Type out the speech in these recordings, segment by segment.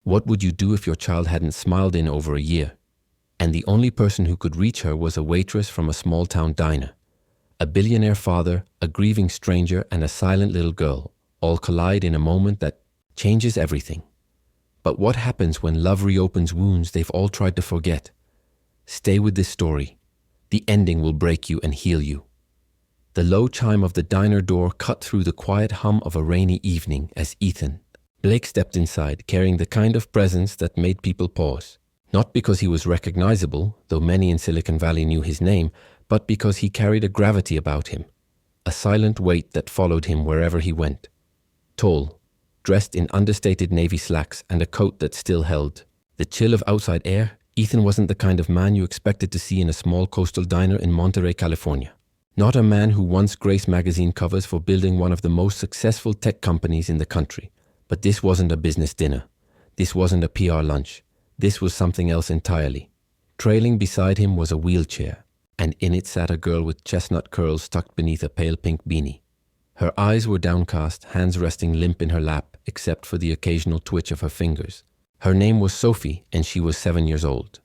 What would you do if your child hadn't smiled in over a year? And the only person who could reach her was a waitress from a small-town diner. A billionaire father, a grieving stranger, and a silent little girl all collide in a moment that changes everything. But what happens when love reopens wounds they've all tried to forget? Stay with this story. The ending will break you and heal you. The low chime of the diner door cut through the quiet hum of a rainy evening as Blake stepped inside, carrying the kind of presence that made people pause. Not because he was recognizable, though many in Silicon Valley knew his name, but because he carried a gravity about him, a silent weight that followed him wherever he went. Tall, dressed in understated navy slacks and a coat that still held the chill of outside air, Ethan wasn't the kind of man you expected to see in a small coastal diner in Monterey, California. Not a man who once graced magazine covers for building one of the most successful tech companies in the country. But this wasn't a business dinner. This wasn't a PR lunch. This was something else entirely. Trailing beside him was a wheelchair, and in it sat a girl with chestnut curls tucked beneath a pale pink beanie. Her eyes were downcast, hands resting limp in her lap, except for the occasional twitch of her fingers. Her name was Sophie, and she was 7 years old.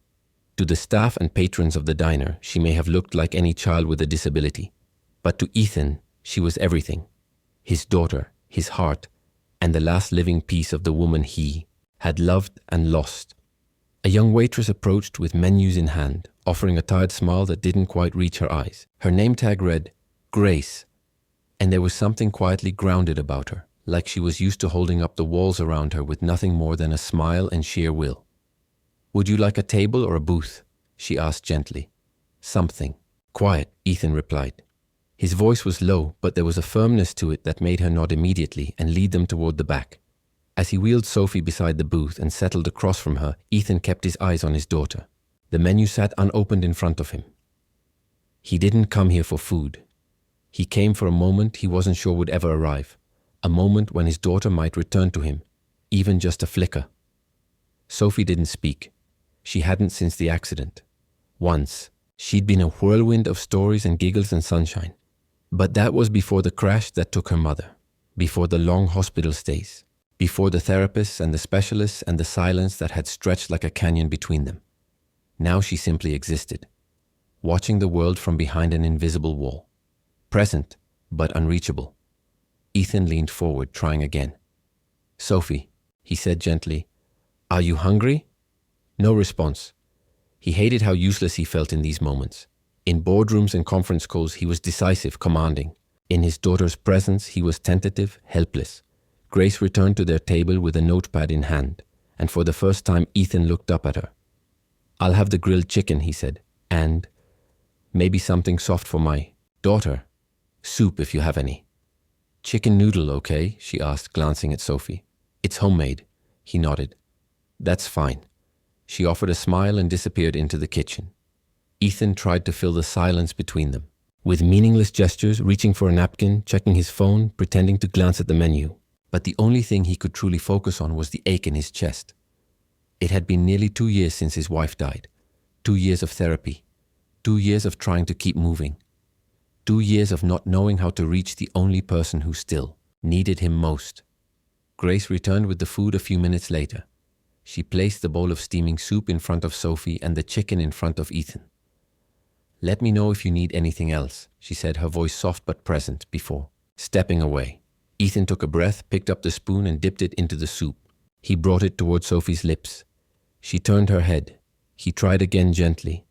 To the staff and patrons of the diner, she may have looked like any child with a disability. But to Ethan, she was everything. His daughter, his heart, and the last living piece of the woman he had loved and lost. A young waitress approached with menus in hand, offering a tired smile that didn't quite reach her eyes. Her name tag read, Grace, and there was something quietly grounded about her, like she was used to holding up the walls around her with nothing more than a smile and sheer will. "Would you like a table or a booth?" she asked gently. "Something." "Quiet," Ethan replied. His voice was low, but there was a firmness to it that made her nod immediately and lead them toward the back. As he wheeled Sophie beside the booth and settled across from her, Ethan kept his eyes on his daughter. The menu sat unopened in front of him. He didn't come here for food. He came for a moment he wasn't sure would ever arrive. A moment when his daughter might return to him, even just a flicker. Sophie didn't speak. She hadn't since the accident. Once, she'd been a whirlwind of stories and giggles and sunshine. But that was before the crash that took her mother, before the long hospital stays, before the therapists and the specialists and the silence that had stretched like a canyon between them. Now she simply existed, watching the world from behind an invisible wall. Present, but unreachable. Ethan leaned forward, trying again. "Sophie," he said gently, "are you hungry?" No response. He hated how useless he felt in these moments. In boardrooms and conference calls, he was decisive, commanding. In his daughter's presence, he was tentative, helpless. Grace returned to their table with a notepad in hand, and for the first time, Ethan looked up at her. "I'll have the grilled chicken," he said, "and maybe something soft for my daughter. Soup, if you have any." "Chicken noodle, okay?" she asked, glancing at Sophie. "It's homemade." He nodded. "That's fine." She offered a smile and disappeared into the kitchen. Ethan tried to fill the silence between them, with meaningless gestures, reaching for a napkin, checking his phone, pretending to glance at the menu. But the only thing he could truly focus on was the ache in his chest. It had been nearly 2 years since his wife died. 2 years of therapy. 2 years of trying to keep moving. 2 years of not knowing how to reach the only person who still needed him most. Grace returned with the food a few minutes later. She placed the bowl of steaming soup in front of Sophie and the chicken in front of Ethan. "Let me know if you need anything else," she said, her voice soft but present, before stepping away. Ethan took a breath, picked up the spoon and dipped it into the soup. He brought it toward Sophie's lips. She turned her head. He tried again gently.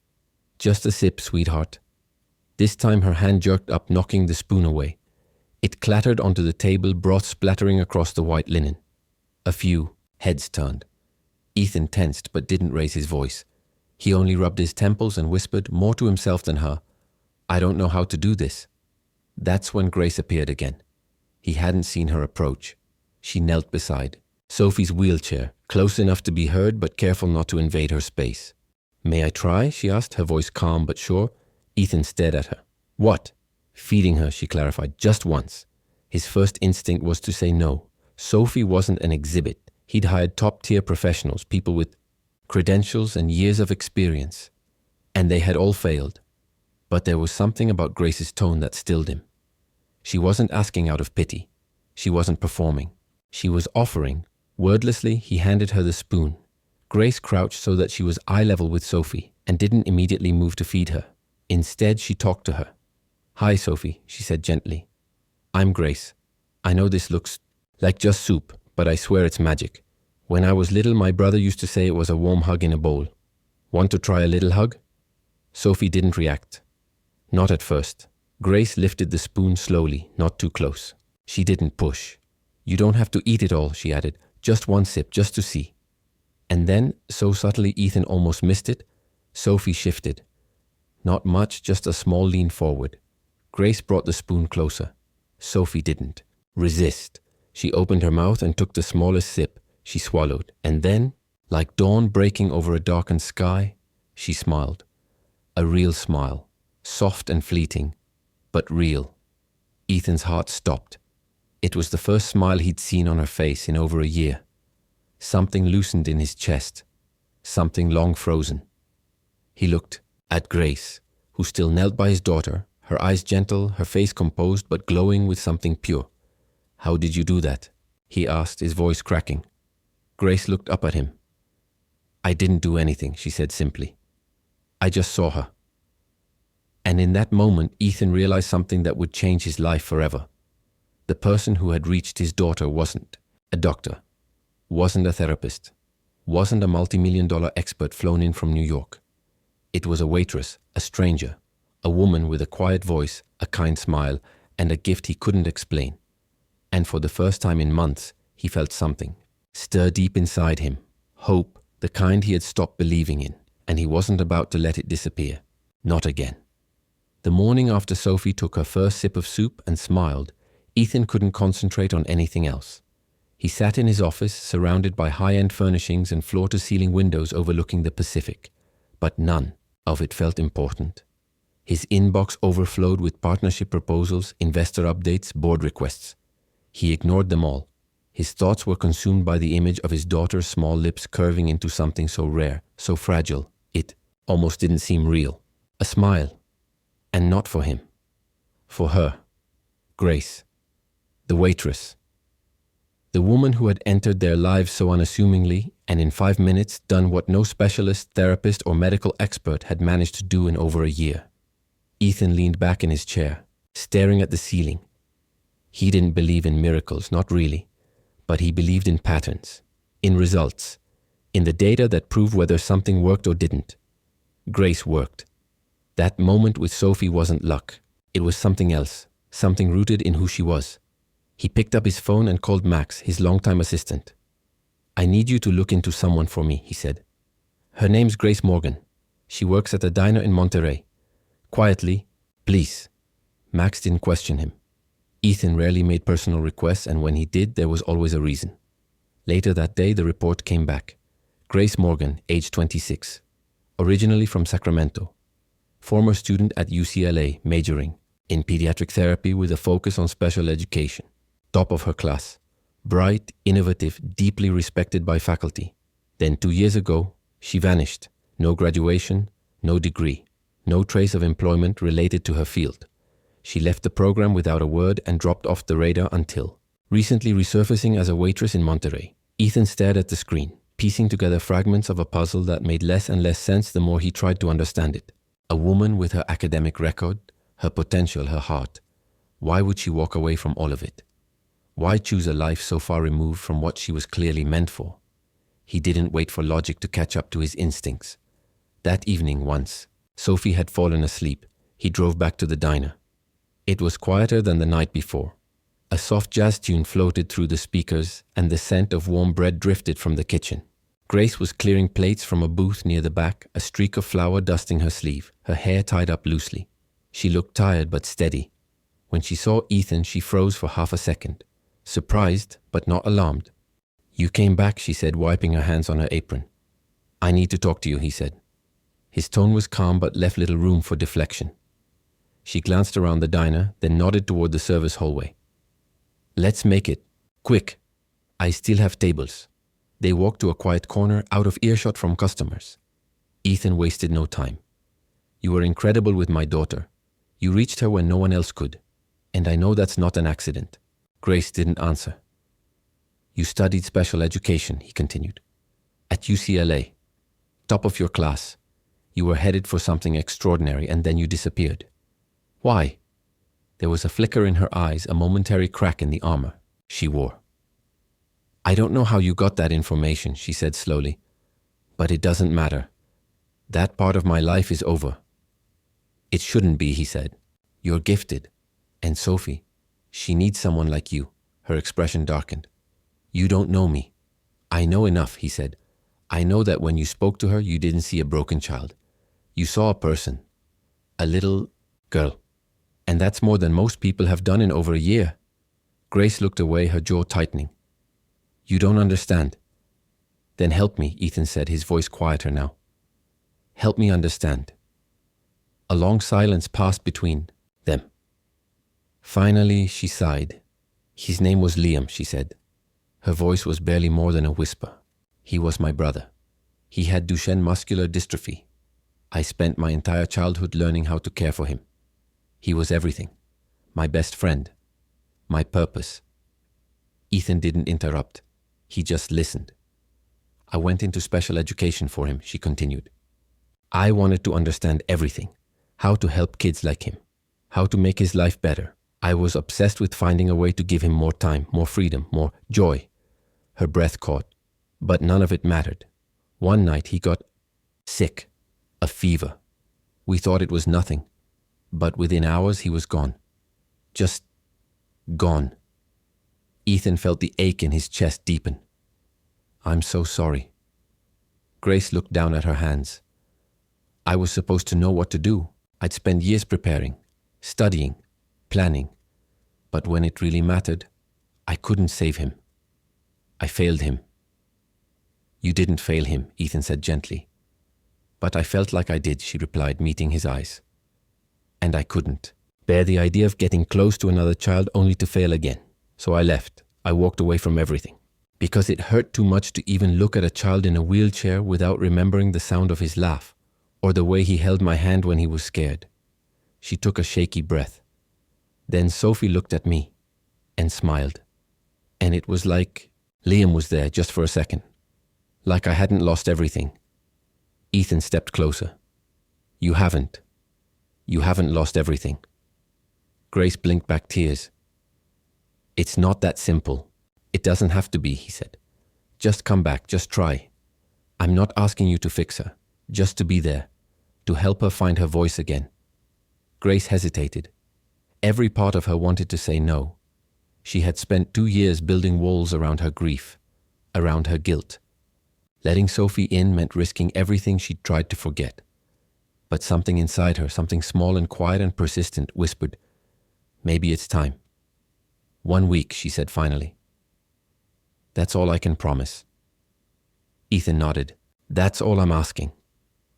"Just a sip, sweetheart." This time her hand jerked up, knocking the spoon away. It clattered onto the table, broth splattering across the white linen. A few heads turned. Ethan tensed but didn't raise his voice. He only rubbed his temples and whispered, more to himself than her, "I don't know how to do this." That's when Grace appeared again. He hadn't seen her approach. She knelt beside Sophie's wheelchair, close enough to be heard but careful not to invade her space. "May I try?" she asked, her voice calm but sure. Ethan stared at her. "What?" "Feeding her," she clarified, "just once." His first instinct was to say no. Sophie wasn't an exhibit. He'd hired top-tier professionals, people with credentials and years of experience, and they had all failed. But there was something about Grace's tone that stilled him. She wasn't asking out of pity. She wasn't performing. She was offering, Wordlessly, he handed her the spoon. Grace crouched so that she was eye level with Sophie and didn't immediately move to feed her. Instead, she talked to her. "Hi, Sophie," she said gently. "I'm Grace. I know this looks like just soup, but I swear it's magic. When I was little, my brother used to say it was a warm hug in a bowl. Want to try a little hug?" Sophie didn't react. Not at first. Grace lifted the spoon slowly, not too close. She didn't push. "You don't have to eat it all," she added. "Just one sip, just to see." And then, so subtly Ethan almost missed it, Sophie shifted. Not much, just a small lean forward. Grace brought the spoon closer. Sophie didn't resist. She opened her mouth and took the smallest sip. She swallowed. And then, like dawn breaking over a darkened sky, she smiled. A real smile. Soft and fleeting, but real. Ethan's heart stopped. It was the first smile he'd seen on her face in over a year. Something loosened in his chest. Something long frozen. He looked at Grace, who still knelt by his daughter, her eyes gentle, her face composed but glowing with something pure. "How did you do that?" he asked, his voice cracking. Grace looked up at him. "I didn't do anything," she said simply. "I just saw her." And in that moment, Ethan realized something that would change his life forever. The person who had reached his daughter wasn't a doctor, wasn't a therapist, wasn't a multi-million-dollar expert flown in from New York. It was a waitress, a stranger, a woman with a quiet voice, a kind smile, and a gift he couldn't explain. And for the first time in months, he felt something stir deep inside him. Hope, the kind he had stopped believing in, and he wasn't about to let it disappear. Not again. The morning after Sophie took her first sip of soup and smiled, Ethan couldn't concentrate on anything else. He sat in his office, surrounded by high-end furnishings and floor-to-ceiling windows overlooking the Pacific. But none of it felt important. His inbox overflowed with partnership proposals, investor updates, board requests. He ignored them all. His thoughts were consumed by the image of his daughter's small lips curving into something so rare, so fragile, it almost didn't seem real. A smile. And not for him. For her. Grace. The waitress. The woman who had entered their lives so unassumingly and in 5 minutes done what no specialist, therapist, or medical expert had managed to do in over a year. Ethan leaned back in his chair, staring at the ceiling. He didn't believe in miracles, not really, but he believed in patterns, in results, in the data that proved whether something worked or didn't. Grace worked. That moment with Sophie wasn't luck. It was something else, something rooted in who she was. He picked up his phone and called Max, his longtime assistant. "I need you to look into someone for me," he said. "Her name's Grace Morgan. She works at a diner in Monterey. Quietly, please." Max didn't question him. Ethan rarely made personal requests, and when he did, there was always a reason. Later that day, the report came back. Grace Morgan, age 26. Originally from Sacramento. Former student at UCLA, majoring in pediatric therapy with a focus on special education. Top of her class. Bright, innovative, deeply respected by faculty. Then 2 years ago, she vanished. No graduation, no degree, no trace of employment related to her field. She left the program without a word and dropped off the radar until, recently resurfacing as a waitress in Monterey. Ethan stared at the screen, piecing together fragments of a puzzle that made less and less sense the more he tried to understand it. A woman with her academic record, her potential, her heart. Why would she walk away from all of it? Why choose a life so far removed from what she was clearly meant for? He didn't wait for logic to catch up to his instincts. That evening, once Sophie had fallen asleep, he drove back to the diner. It was quieter than the night before. A soft jazz tune floated through the speakers, and the scent of warm bread drifted from the kitchen. Grace was clearing plates from a booth near the back, a streak of flour dusting her sleeve, her hair tied up loosely. She looked tired but steady. When she saw Ethan, she froze for half a second, surprised but not alarmed. "You came back," she said, wiping her hands on her apron. "I need to talk to you," he said. His tone was calm but left little room for deflection. She glanced around the diner, then nodded toward the service hallway. "Let's make it quick. I still have tables." They walked to a quiet corner, out of earshot from customers. Ethan wasted no time. "You were incredible with my daughter. You reached her when no one else could. And I know that's not an accident." Grace didn't answer. You studied special education, he continued. At UCLA. Top of your class. You were headed for something extraordinary and then you disappeared. Why? There was a flicker in her eyes, a momentary crack in the armor she wore. I don't know how you got that information, she said slowly. But it doesn't matter. That part of my life is over. It shouldn't be, he said. You're gifted. And Sophie, she needs someone like you. Her expression darkened. You don't know me. I know enough, he said. I know that when you spoke to her, you didn't see a broken child. You saw a person. A little girl. And that's more than most people have done in over a year. Grace looked away, her jaw tightening. You don't understand. Then help me, Ethan said, his voice quieter now. Help me understand. A long silence passed between them. Finally, she sighed. His name was Liam, she said. Her voice was barely more than a whisper. He was my brother. He had Duchenne muscular dystrophy. I spent my entire childhood learning how to care for him. He was everything. My best friend. My purpose. Ethan didn't interrupt. He just listened. I went into special education for him, she continued. I wanted to understand everything. How to help kids like him. How to make his life better. I was obsessed with finding a way to give him more time, more freedom, more joy. Her breath caught. But none of it mattered. One night he got sick. A fever. We thought it was nothing. But within hours he was gone. Just gone. Ethan felt the ache in his chest deepen. I'm so sorry. Grace looked down at her hands. I was supposed to know what to do. I'd spend years preparing, studying, planning. But when it really mattered, I couldn't save him. I failed him. You didn't fail him, Ethan said gently. But I felt like I did, she replied, meeting his eyes. And I couldn't bear the idea of getting close to another child only to fail again. So I left. I walked away from everything. Because it hurt too much to even look at a child in a wheelchair without remembering the sound of his laugh, or the way he held my hand when he was scared. She took a shaky breath. Then Sophie looked at me and smiled. And it was like Liam was there just for a second. Like I hadn't lost everything. Ethan stepped closer. You haven't. You haven't lost everything. Grace blinked back tears. It's not that simple. It doesn't have to be, he said. Just come back, just try. I'm not asking you to fix her, just to be there, to help her find her voice again. Grace hesitated. Every part of her wanted to say no. She had spent 2 years building walls around her grief, around her guilt. Letting Sophie in meant risking everything she'd tried to forget. But something inside her, something small and quiet and persistent, whispered, maybe it's time. 1 week, she said finally. That's all I can promise. Ethan nodded. That's all I'm asking.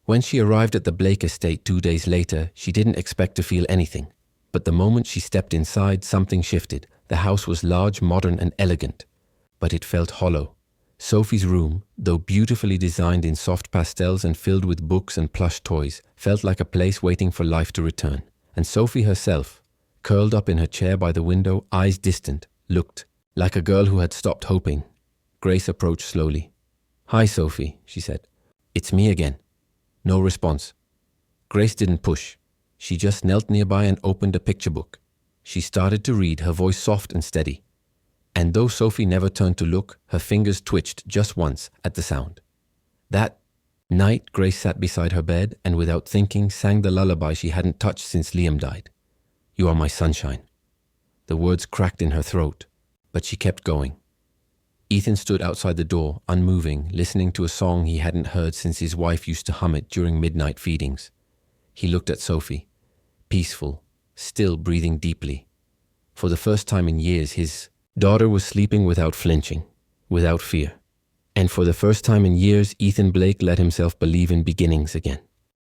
When she arrived at the Blake estate 2 days later, she didn't expect to feel anything. But the moment she stepped inside, something shifted. The house was large, modern, and elegant. But it felt hollow. Sophie's room, though beautifully designed in soft pastels and filled with books and plush toys, felt like a place waiting for life to return. And Sophie herself, curled up in her chair by the window, eyes distant, looked like a girl who had stopped hoping. Grace approached slowly. Hi, Sophie, she said. It's me again. No response. Grace didn't push. She just knelt nearby and opened a picture book. She started to read, her voice soft and steady. And though Sophie never turned to look, her fingers twitched just once at the sound. That night, Grace sat beside her bed and without thinking sang the lullaby she hadn't touched since Liam died. You are my sunshine. The words cracked in her throat, but she kept going. Ethan stood outside the door, unmoving, listening to a song he hadn't heard since his wife used to hum it during midnight feedings. He looked at Sophie, peaceful, still breathing deeply. For the first time in years, his daughter was sleeping without flinching, without fear. And for the first time in years, Ethan Blake let himself believe in beginnings again.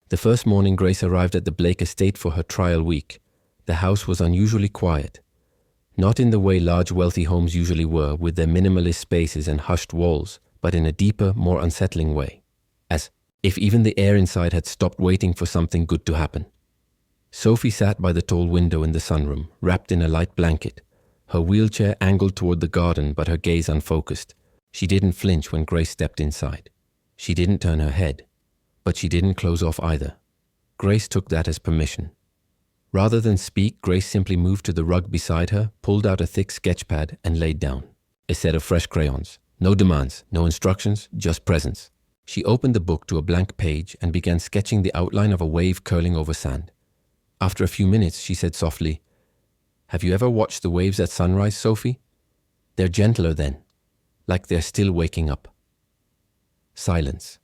The first morning Grace arrived at the Blake estate for her trial week. The house was unusually quiet. Not in the way large wealthy homes usually were, with their minimalist spaces and hushed walls, but in a deeper, more unsettling way. As if even the air inside had stopped waiting for something good to happen. Sophie sat by the tall window in the sunroom, wrapped in a light blanket, Her wheelchair angled toward the garden, but her gaze unfocused. She didn't flinch when Grace stepped inside. She didn't turn her head, but she didn't close off either. Grace took that as permission. Rather than speak, Grace simply moved to the rug beside her, pulled out a thick sketch pad, and laid down. A set of fresh crayons. No demands, no instructions, just presence. She opened the book to a blank page and began sketching the outline of a wave curling over sand. After a few minutes, she said softly, "Have you ever watched the waves at sunrise, Sophie? They're gentler then, like they're still waking up." Silence.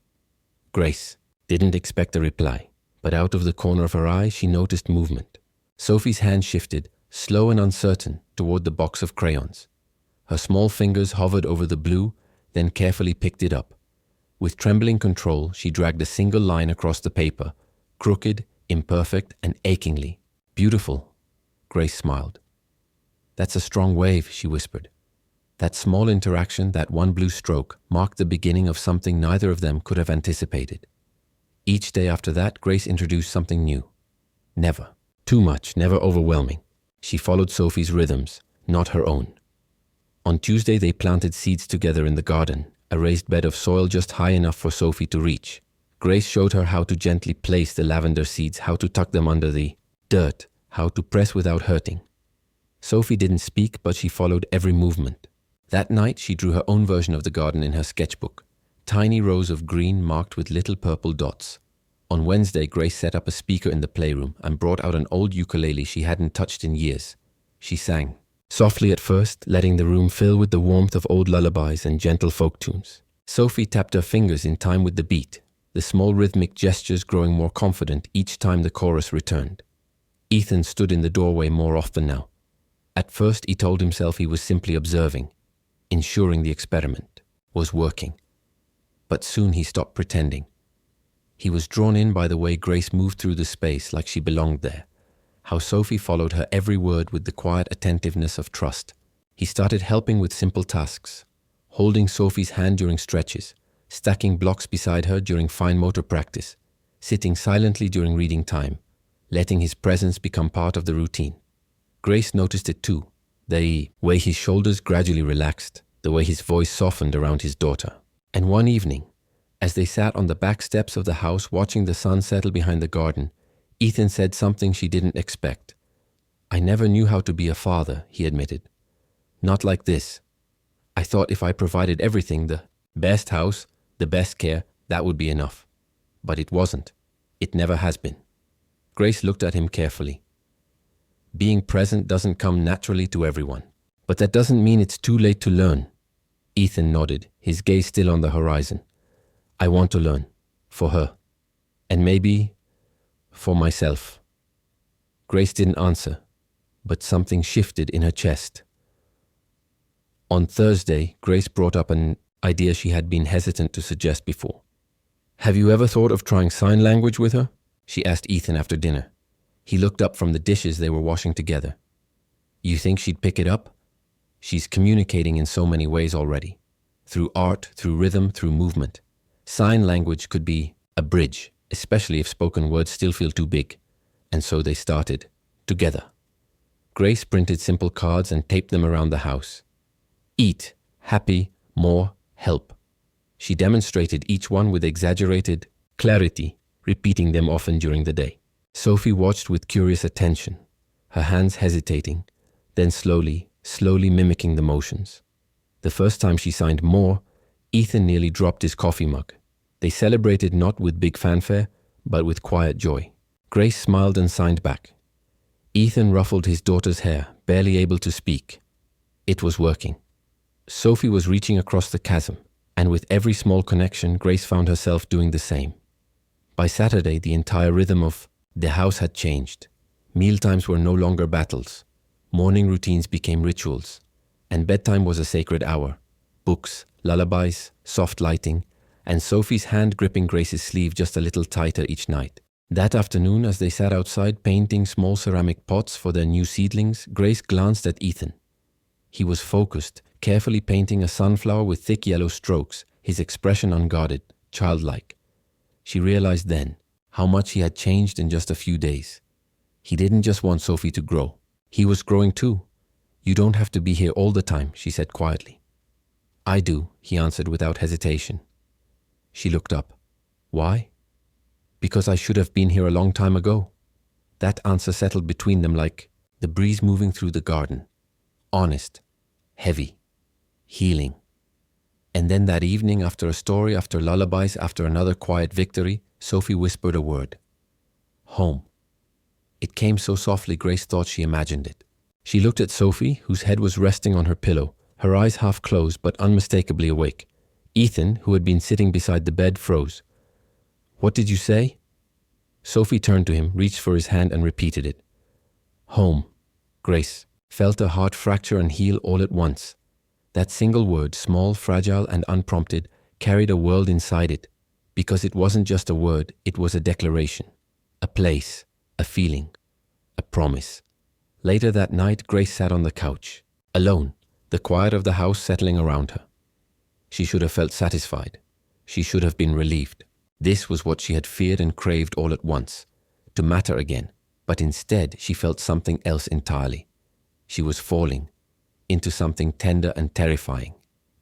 Grace didn't expect a reply, but out of the corner of her eye, she noticed movement. Sophie's hand shifted, slow and uncertain, toward the box of crayons. Her small fingers hovered over the blue, then carefully picked it up. With trembling control, she dragged a single line across the paper, crooked, imperfect, and achingly. "Beautiful," Grace smiled. "That's a strong wave," she whispered. That small interaction, that one blue stroke, marked the beginning of something neither of them could have anticipated. Each day after that, Grace introduced something new. Never. Too much, never overwhelming. She followed Sophie's rhythms, not her own. On Tuesday, they planted seeds together in the garden, a raised bed of soil just high enough for Sophie to reach. Grace showed her how to gently place the lavender seeds, how to tuck them under the dirt, how to press without hurting. Sophie didn't speak, but she followed every movement. That night, she drew her own version of the garden in her sketchbook. Tiny rows of green marked with little purple dots. On Wednesday, Grace set up a speaker in the playroom and brought out an old ukulele she hadn't touched in years. She sang, softly at first, letting the room fill with the warmth of old lullabies and gentle folk tunes. Sophie tapped her fingers in time with the beat, the small rhythmic gestures growing more confident each time the chorus returned. Ethan stood in the doorway more often now. At first, he told himself he was simply observing, ensuring the experiment was working. But soon he stopped pretending. He was drawn in by the way Grace moved through the space like she belonged there, how Sophie followed her every word with the quiet attentiveness of trust. He started helping with simple tasks, holding Sophie's hand during stretches, stacking blocks beside her during fine motor practice, sitting silently during reading time, letting his presence become part of the routine. Grace noticed it too, the way his shoulders gradually relaxed, the way his voice softened around his daughter. And one evening, as they sat on the back steps of the house watching the sun settle behind the garden, Ethan said something she didn't expect. "I never knew how to be a father," he admitted. "Not like this. I thought if I provided everything, the best house, the best care, that would be enough. But it wasn't. It never has been." Grace looked at him carefully. "Being present doesn't come naturally to everyone. But that doesn't mean it's too late to learn." Ethan nodded, his gaze still on the horizon. "I want to learn. For her. And maybe for myself." Grace didn't answer, but something shifted in her chest. On Thursday, Grace brought up an idea she had been hesitant to suggest before. "Have you ever thought of trying sign language with her?" she asked Ethan after dinner. He looked up from the dishes they were washing together. "You think she'd pick it up? She's communicating in so many ways already. Through art, through rhythm, through movement. Sign language could be a bridge, especially if spoken words still feel too big." And so they started, together. Grace printed simple cards and taped them around the house. Eat, happy, more, help. She demonstrated each one with exaggerated clarity, repeating them often during the day. Sophie watched with curious attention, her hands hesitating, then slowly mimicking the motions. The first time she signed more, Ethan nearly dropped his coffee mug. They celebrated not with big fanfare, but with quiet joy. Grace smiled and signed back. Ethan ruffled his daughter's hair, barely able to speak. It was working. Sophie was reaching across the chasm, and with every small connection, Grace found herself doing the same. By Saturday, the entire rhythm of the house had changed. Mealtimes were no longer battles. Morning routines became rituals, and bedtime was a sacred hour. Books, lullabies, soft lighting, and Sophie's hand gripping Grace's sleeve just a little tighter each night. That afternoon, as they sat outside painting small ceramic pots for their new seedlings, Grace glanced at Ethan. He was focused, carefully painting a sunflower with thick yellow strokes, his expression unguarded, childlike. She realized then how much he had changed in just a few days. He didn't just want Sophie to grow. He was growing too, You don't have to be here all the time, she said quietly. I do, he answered without hesitation. She looked up. Why? Because I should have been here a long time ago. That answer settled between them like the breeze moving through the garden. Honest, heavy, healing. And then that evening, after a story, after lullabies, after another quiet victory, Sophie whispered a word. Home. It came so softly Grace thought she imagined it. She looked at Sophie, whose head was resting on her pillow, her eyes half closed but unmistakably awake. Ethan, who had been sitting beside the bed, froze. What did you say? Sophie turned to him, reached for his hand and repeated it. Home. Grace felt her heart fracture and heal all at once. That single word, small, fragile and unprompted, carried a world inside it, because it wasn't just a word, it was a declaration, a place, a feeling, a promise. Later that night, Grace sat on the couch, alone, the quiet of the house settling around her. She should have felt satisfied. She should have been relieved. This was what she had feared and craved all at once, to matter again. But instead, she felt something else entirely. She was falling into something tender and terrifying,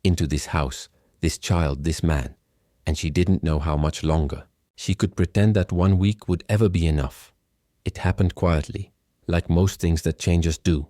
into this house, this child, this man, and she didn't know how much longer. She could pretend that 1 week would ever be enough. It happened quietly, like most things that change us do.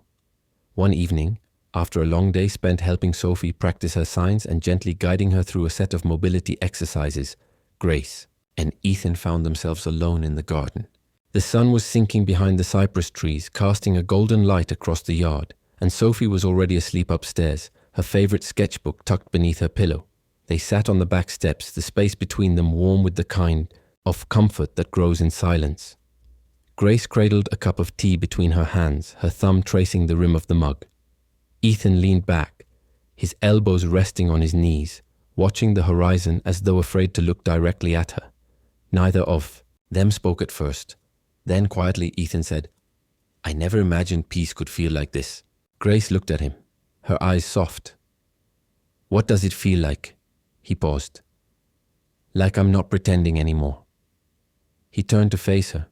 One evening, after a long day spent helping Sophie practice her signs and gently guiding her through a set of mobility exercises, Grace and Ethan found themselves alone in the garden. The sun was sinking behind the cypress trees, casting a golden light across the yard, and Sophie was already asleep upstairs, her favorite sketchbook tucked beneath her pillow. They sat on the back steps, the space between them warm with the kind of comfort that grows in silence. Grace cradled a cup of tea between her hands, her thumb tracing the rim of the mug. Ethan leaned back, his elbows resting on his knees, watching the horizon as though afraid to look directly at her. Neither of them spoke at first. Then quietly Ethan said, I never imagined peace could feel like this. Grace looked at him, her eyes soft. What does it feel like? He paused. Like I'm not pretending anymore. He turned to face her.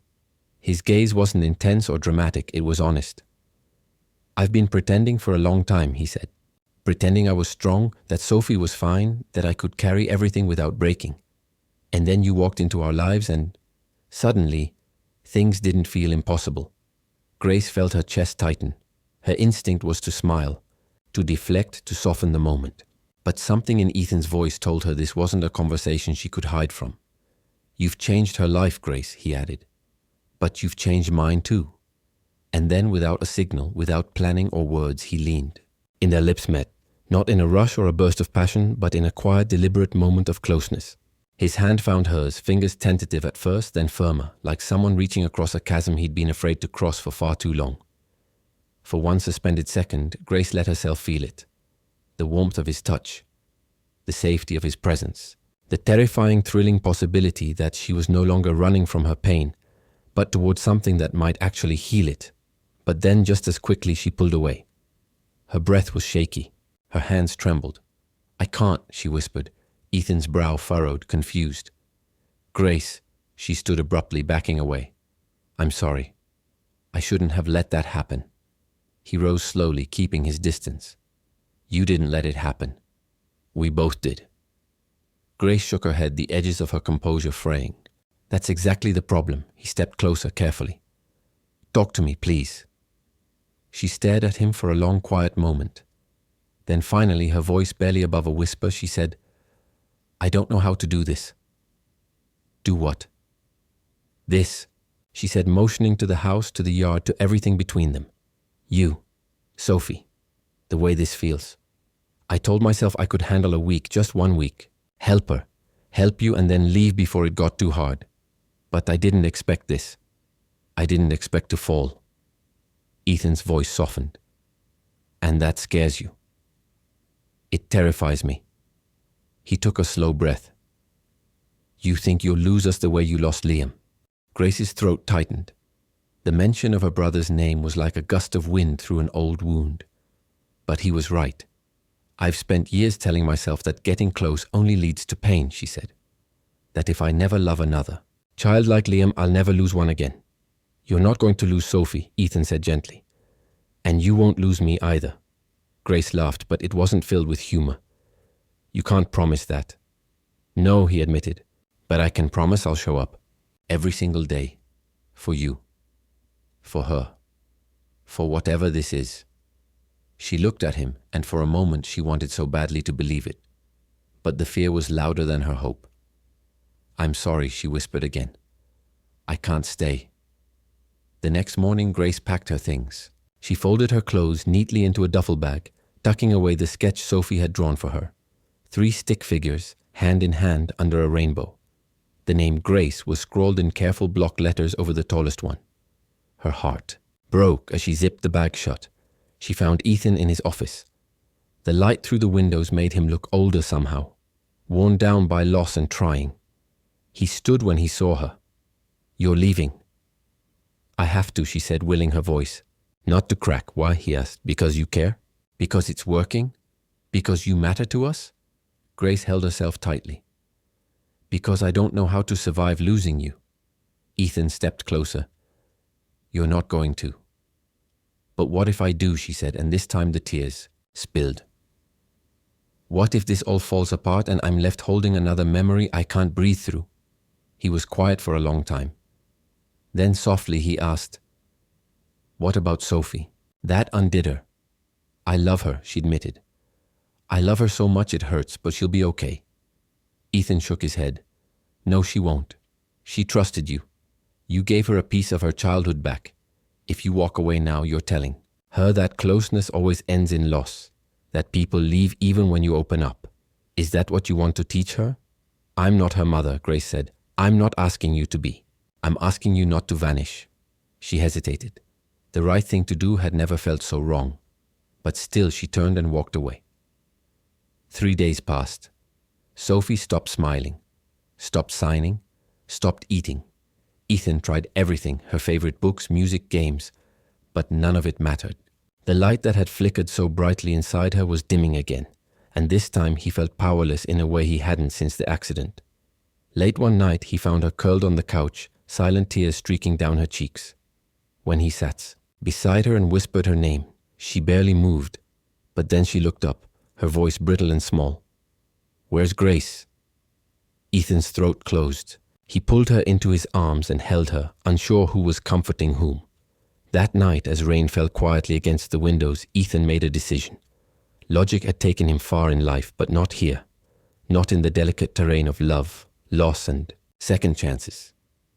His gaze wasn't intense or dramatic, it was honest. I've been pretending for a long time, he said. Pretending I was strong, that Sophie was fine, that I could carry everything without breaking. And then you walked into our lives and, suddenly, things didn't feel impossible. Grace felt her chest tighten. Her instinct was to smile, to deflect, to soften the moment. But something in Ethan's voice told her this wasn't a conversation she could hide from. You've changed her life, Grace, he added. But you've changed mine too. And then without a signal, without planning or words, he leaned. In their lips met, not in a rush or a burst of passion, but in a quiet, deliberate moment of closeness. His hand found hers, fingers tentative at first, then firmer, like someone reaching across a chasm he'd been afraid to cross for far too long. For one suspended second, Grace let herself feel it. The warmth of his touch, the safety of his presence, the terrifying, thrilling possibility that she was no longer running from her pain, but towards something that might actually heal it. But then just as quickly she pulled away. Her breath was shaky. Her hands trembled. I can't, she whispered. Ethan's brow furrowed, confused. Grace, she stood abruptly, backing away. I'm sorry. I shouldn't have let that happen. He rose slowly, keeping his distance. You didn't let it happen. We both did. Grace shook her head, the edges of her composure fraying. That's exactly the problem. He stepped closer, carefully. Talk to me, please. She stared at him for a long, quiet moment. Then finally, her voice barely above a whisper, she said, I don't know how to do this. Do what? This, she said, motioning to the house, to the yard, to everything between them. You, Sophie, the way this feels. I told myself I could handle a week, just 1 week. Help her, help you, and then leave before it got too hard. But I didn't expect this. I didn't expect to fall. Ethan's voice softened. And that scares you. It terrifies me. He took a slow breath. You think you'll lose us the way you lost Liam? Grace's throat tightened. The mention of her brother's name was like a gust of wind through an old wound. But he was right. I've spent years telling myself that getting close only leads to pain, she said. That if I never love another child like Liam, I'll never lose one again. You're not going to lose Sophie, Ethan said gently. And you won't lose me either. Grace laughed, but it wasn't filled with humor. You can't promise that. No, he admitted, but I can promise I'll show up every single day for you, for her, for whatever this is. She looked at him, and for a moment she wanted so badly to believe it. But the fear was louder than her hope. I'm sorry, she whispered again. I can't stay. The next morning, Grace packed her things. She folded her clothes neatly into a duffel bag, tucking away the sketch Sophie had drawn for her. 3 stick figures, hand in hand under a rainbow. The name Grace was scrawled in careful block letters over the tallest one. Her heart broke as she zipped the bag shut. She found Ethan in his office. The light through the windows made him look older somehow, worn down by loss and trying. He stood when he saw her. You're leaving. I have to, she said, willing her voice. Not to crack. Why? He asked. Because you care? Because it's working? Because you matter to us? Grace held herself tightly. Because I don't know how to survive losing you. Ethan stepped closer. You're not going to. But what if I do, she said, and this time the tears spilled. What if this all falls apart and I'm left holding another memory I can't breathe through? He was quiet for a long time. Then softly he asked, what about Sophie? That undid her. I love her, she admitted. I love her so much it hurts, but she'll be okay. Ethan shook his head. No, she won't. She trusted you. You gave her a piece of her childhood back. If you walk away now, you're telling her that closeness always ends in loss, that people leave even when you open up. Is that what you want to teach her? I'm not her mother, Grace said. I'm not asking you to be. I'm asking you not to vanish. She hesitated. The right thing to do had never felt so wrong. But still she turned and walked away. 3 days passed. Sophie stopped smiling, stopped signing, stopped eating. Ethan tried everything, her favorite books, music, games, but none of it mattered. The light that had flickered so brightly inside her was dimming again, and this time he felt powerless in a way he hadn't since the accident. Late one night he found her curled on the couch, silent tears streaking down her cheeks. When he sat beside her and whispered her name, she barely moved, but then she looked up, her voice brittle and small. Where's Grace? Ethan's throat closed. He pulled her into his arms and held her, unsure who was comforting whom. That night, as rain fell quietly against the windows, Ethan made a decision. Logic had taken him far in life, but not here. Not in the delicate terrain of love, loss, and second chances.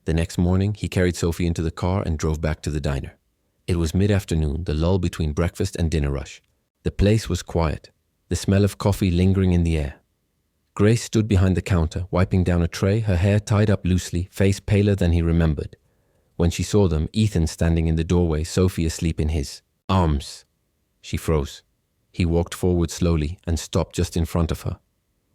The next morning, he carried Sophie into the car and drove back to the diner. It was mid-afternoon, the lull between breakfast and dinner rush. The place was quiet, the smell of coffee lingering in the air. Grace stood behind the counter, wiping down a tray, her hair tied up loosely, face paler than he remembered. When she saw them, Ethan standing in the doorway, Sophie asleep in his arms. She froze. He walked forward slowly and stopped just in front of her.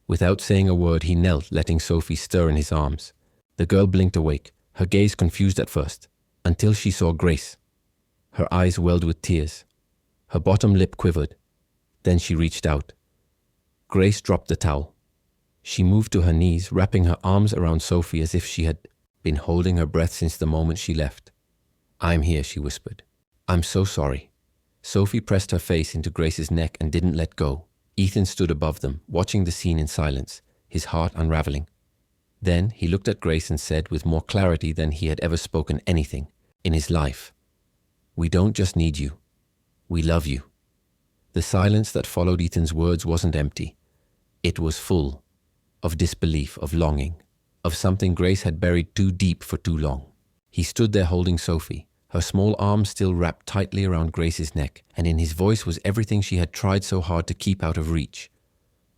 Without saying a word, he knelt, letting Sophie stir in his arms. The girl blinked awake, her gaze confused at first, until she saw Grace. Her eyes welled with tears. Her bottom lip quivered. Then she reached out. Grace dropped the towel. She moved to her knees, wrapping her arms around Sophie as if she had been holding her breath since the moment she left. I'm here, she whispered. I'm so sorry. Sophie pressed her face into Grace's neck and didn't let go. Ethan stood above them, watching the scene in silence, his heart unraveling. Then he looked at Grace and said with more clarity than he had ever spoken anything in his life, We don't just need you. We love you. The silence that followed Ethan's words wasn't empty. It was full of disbelief, of longing, of something Grace had buried too deep for too long. He stood there holding Sophie, her small arms still wrapped tightly around Grace's neck, and in his voice was everything she had tried so hard to keep out of reach.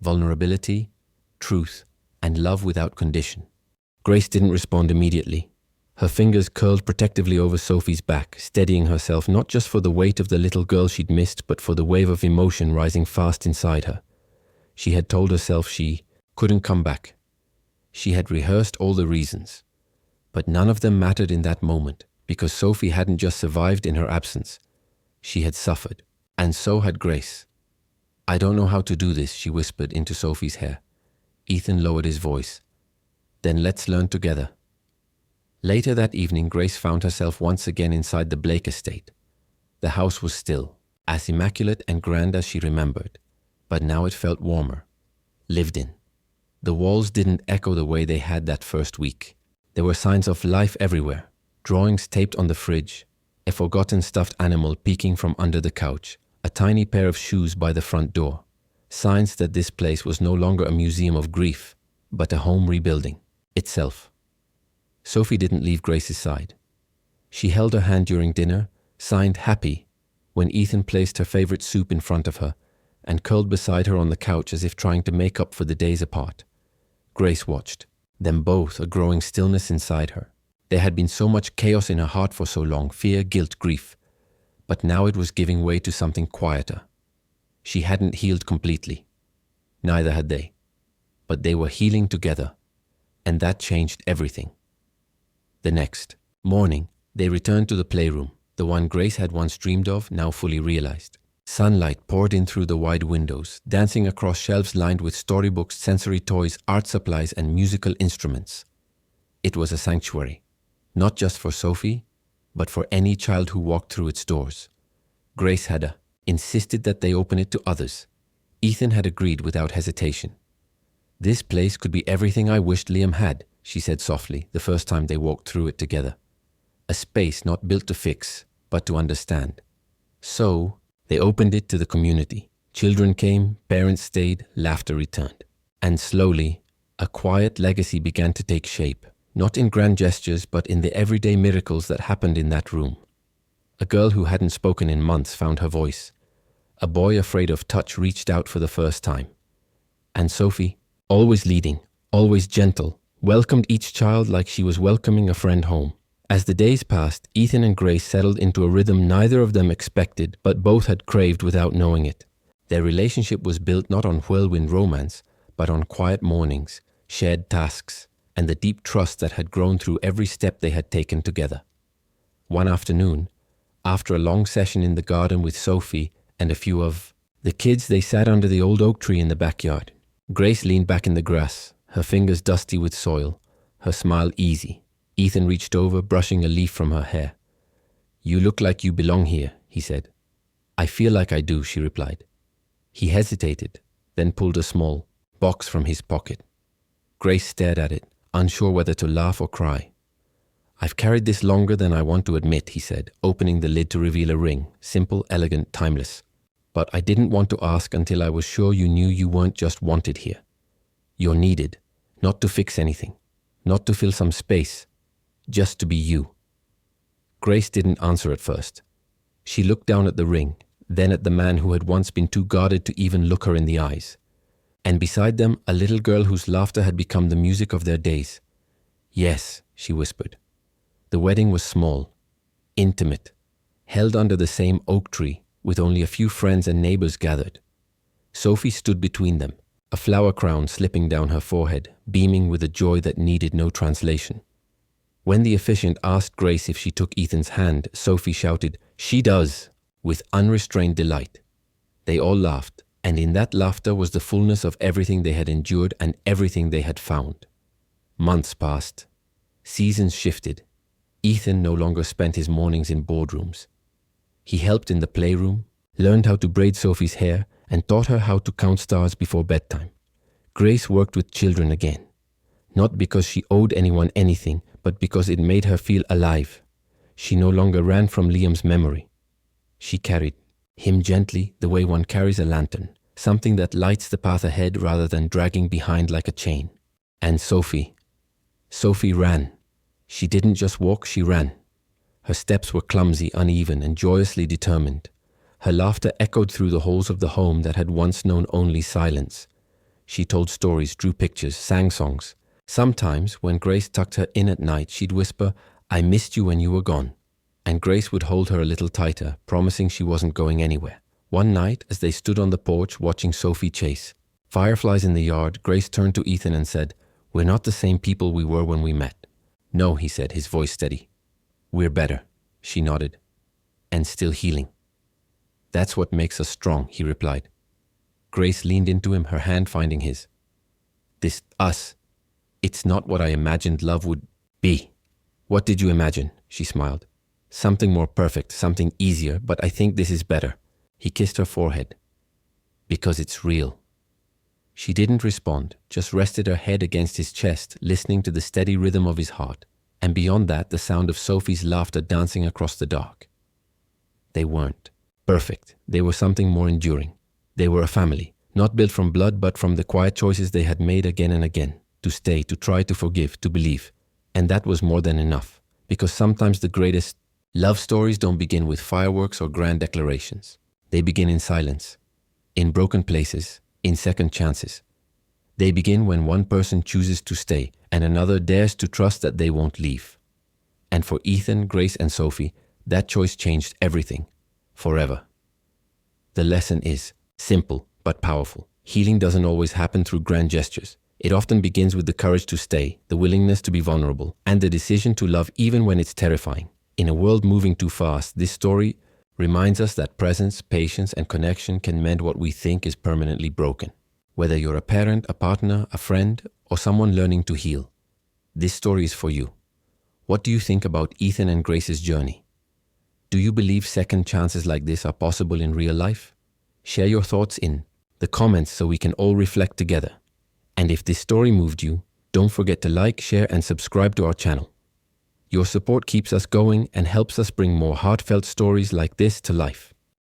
Vulnerability, truth, and love without condition. Grace didn't respond immediately. Her fingers curled protectively over Sophie's back, steadying herself not just for the weight of the little girl she'd missed, but for the wave of emotion rising fast inside her. She had told herself she couldn't come back. She had rehearsed all the reasons, but none of them mattered in that moment, because Sophie hadn't just survived in her absence. She had suffered, and so had Grace. I don't know how to do this, she whispered into Sophie's hair. Ethan lowered his voice. Then let's learn together. Later that evening, Grace found herself once again inside the Blake estate. The house was still. as immaculate and grand as she remembered, but now it felt warmer, lived in. The walls didn't echo the way they had that first week. There were signs of life everywhere, drawings taped on the fridge, a forgotten stuffed animal peeking from under the couch, a tiny pair of shoes by the front door. Signs that this place was no longer a museum of grief, but a home rebuilding itself. Sophie didn't leave Grace's side. She held her hand during dinner, signed happy, when Ethan placed her favorite soup in front of her, and curled beside her on the couch as if trying to make up for the days apart. Grace watched, them both, a growing stillness inside her. There had been so much chaos in her heart for so long, fear, guilt, grief, but now it was giving way to something quieter. She hadn't healed completely. Neither had they. But they were healing together, and that changed everything. The next morning, they returned to the playroom, the one Grace had once dreamed of, now fully realized. Sunlight poured in through the wide windows, dancing across shelves lined with storybooks, sensory toys, art supplies, and musical instruments. It was a sanctuary, not just for Sophie, but for any child who walked through its doors. Grace had insisted that they open it to others. Ethan had agreed without hesitation. "This place could be everything I wished Liam had," she said softly, the first time they walked through it together. A space not built to fix, but to understand. So, they opened it to the community. Children came, parents stayed, laughter returned. And slowly, a quiet legacy began to take shape, not in grand gestures, but in the everyday miracles that happened in that room. A girl who hadn't spoken in months found her voice. A boy afraid of touch reached out for the first time. And Sophie, always leading, always gentle, welcomed each child like she was welcoming a friend home. As the days passed, Ethan and Grace settled into a rhythm neither of them expected, but both had craved without knowing it. Their relationship was built not on whirlwind romance, but on quiet mornings, shared tasks, and the deep trust that had grown through every step they had taken together. One afternoon, after a long session in the garden with Sophie and a few of the kids, they sat under the old oak tree in the backyard. Grace leaned back in the grass, her fingers dusty with soil, her smile easy. Ethan reached over, brushing a leaf from her hair. "You look like you belong here," he said. "I feel like I do," she replied. He hesitated, then pulled a small box from his pocket. Grace stared at it, unsure whether to laugh or cry. "I've carried this longer than I want to admit," he said, opening the lid to reveal a ring, simple, elegant, timeless. "But I didn't want to ask until I was sure you knew you weren't just wanted here. You're needed, not to fix anything, not to fill some space, just to be you." Grace didn't answer at first. She looked down at the ring, then at the man who had once been too guarded to even look her in the eyes. And beside them, a little girl whose laughter had become the music of their days. "Yes," she whispered. The wedding was small, intimate, held under the same oak tree, with only a few friends and neighbors gathered. Sophie stood between them, a flower crown slipping down her forehead, beaming with a joy that needed no translation. When the officiant asked Grace if she took Ethan's hand, Sophie shouted, "She does," with unrestrained delight. They all laughed, and in that laughter was the fullness of everything they had endured and everything they had found. Months passed. Seasons shifted. Ethan no longer spent his mornings in boardrooms. He helped in the playroom, learned how to braid Sophie's hair, and taught her how to count stars before bedtime. Grace worked with children again, not because she owed anyone anything, but because it made her feel alive. She no longer ran from Liam's memory. She carried him gently the way one carries a lantern, something that lights the path ahead rather than dragging behind like a chain. And Sophie ran. She didn't just walk, she ran. Her steps were clumsy, uneven, and joyously determined. Her laughter echoed through the halls of the home that had once known only silence. She told stories, drew pictures, sang songs. Sometimes, when Grace tucked her in at night, she'd whisper, "I missed you when you were gone." And Grace would hold her a little tighter, promising she wasn't going anywhere. One night, as they stood on the porch watching Sophie chase fireflies in the yard, Grace turned to Ethan and said, "We're not the same people we were when we met." "No," he said, his voice steady. "We're better," she nodded. "And still healing." "That's what makes us strong," he replied. Grace leaned into him, her hand finding his. "This us. It's not what I imagined love would be." "What did you imagine?" she smiled. "Something more perfect, something easier, but I think this is better." He kissed her forehead. Because it's real. She didn't respond, just rested her head against his chest, listening to the steady rhythm of his heart, and beyond that, the sound of Sophie's laughter dancing across the dark. They weren't perfect. They were something more enduring. They were a family, not built from blood, but from the quiet choices they had made again and again, to stay, to try, to forgive, to believe. And that was more than enough, because sometimes the greatest love stories don't begin with fireworks or grand declarations. They begin in silence, in broken places, in second chances. They begin when one person chooses to stay and another dares to trust that they won't leave. And for Ethan, Grace, and Sophie, that choice changed everything, forever. The lesson is simple but powerful. Healing doesn't always happen through grand gestures. It often begins with the courage to stay, the willingness to be vulnerable, and the decision to love even when it's terrifying. In a world moving too fast, this story reminds us that presence, patience, and connection can mend what we think is permanently broken. Whether you're a parent, a partner, a friend, or someone learning to heal, this story is for you. What do you think about Ethan and Grace's journey? Do you believe second chances like this are possible in real life? Share your thoughts in the comments so we can all reflect together. And if this story moved you, don't forget to like, share, and subscribe to our channel. Your support keeps us going and helps us bring more heartfelt stories like this to life.